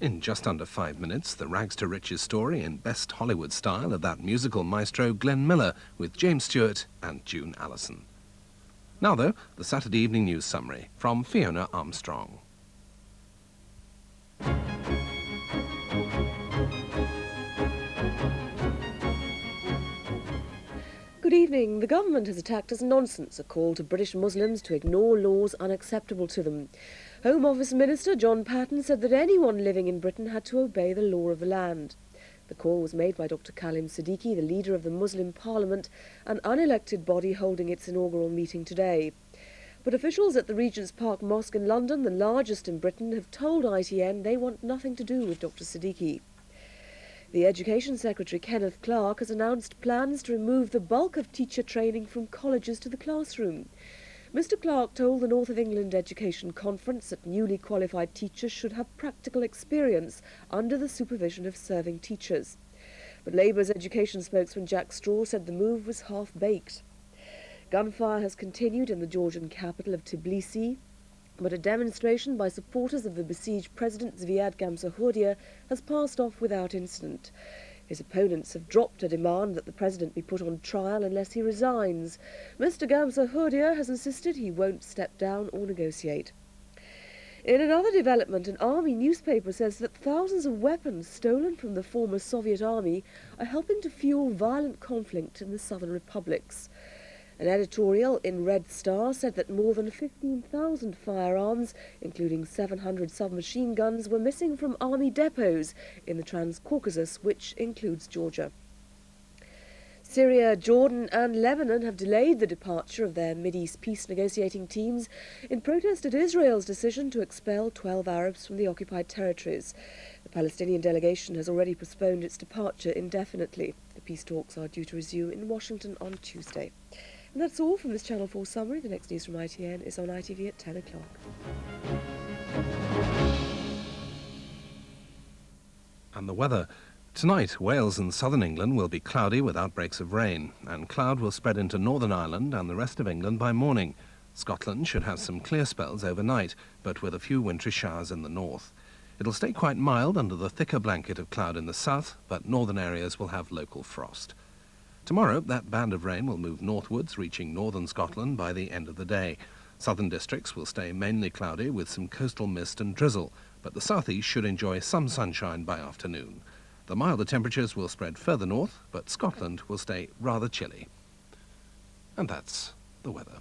In just under 5 minutes, the rags to riches story in best Hollywood style of that musical maestro Glenn Miller with James Stewart and June Allison. Now though, the Saturday Evening News Summary from Fiona Armstrong. Good evening. The government has attacked as nonsense a call to British Muslims to ignore laws unacceptable to them. Home Office Minister John Patton said that anyone living in Britain had to obey the law of the land. The call was made by Dr. Khalim Siddiqui, the leader of the Muslim Parliament, an unelected body holding its inaugural meeting today. But officials at the Regent's Park Mosque in London, the largest in Britain, have told ITN they want nothing to do with Dr. Siddiqui. The Education Secretary, Kenneth Clarke, has announced plans to remove the bulk of teacher training from colleges to the classroom. Mr. Clarke told the North of England Education Conference that newly qualified teachers should have practical experience under the supervision of serving teachers. But Labour's education spokesman Jack Straw said the move was half-baked. Gunfire has continued in the Georgian capital of Tbilisi, but a demonstration by supporters of the besieged President Zviad Gamsahurdia has passed off without incident. His opponents have dropped a demand that the president be put on trial unless he resigns. Mr. Gamsahurdia has insisted he won't step down or negotiate. In another development, an army newspaper says that thousands of weapons stolen from the former Soviet army are helping to fuel violent conflict in the southern republics. An editorial in Red Star said that more than 15,000 firearms, including 700 submachine guns, were missing from army depots in the Transcaucasus, which includes Georgia. Syria, Jordan and Lebanon have delayed the departure of their Mideast peace negotiating teams in protest at Israel's decision to expel 12 Arabs from the occupied territories. The Palestinian delegation has already postponed its departure indefinitely. The peace talks are due to resume in Washington on Tuesday. And that's all from this Channel 4 summary. The next news from ITN is on ITV at 10 o'clock. And the weather. Tonight, Wales and southern England will be cloudy with outbreaks of rain, and cloud will spread into Northern Ireland and the rest of England by morning. Scotland should have some clear spells overnight, but with a few wintry showers in the north. It'll stay quite mild under the thicker blanket of cloud in the south, but northern areas will have local frost. Tomorrow, that band of rain will move northwards, reaching northern Scotland by the end of the day. Southern districts will stay mainly cloudy with some coastal mist and drizzle, but the southeast should enjoy some sunshine by afternoon. The milder temperatures will spread further north, but Scotland will stay rather chilly. And that's the weather.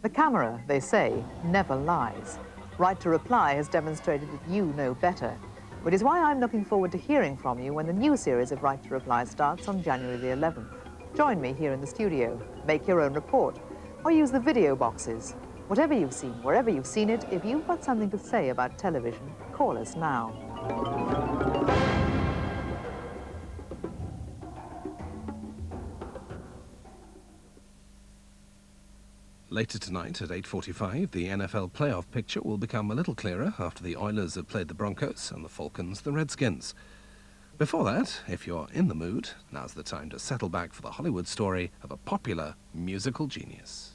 The camera, they say, never lies. Right to Reply has demonstrated that you know better, which is why I'm looking forward to hearing from you when the new series of Right to Reply starts on January the 11th. Join me here in the studio, make your own report, or use the video boxes. Whatever you've seen, wherever you've seen it, if you've got something to say about television, call us now. Later tonight at 8:45, the NFL playoff picture will become a little clearer after the Oilers have played the Broncos and the Falcons the Redskins. Before that, if you're in the mood, now's the time to settle back for the Hollywood story of a popular musical genius.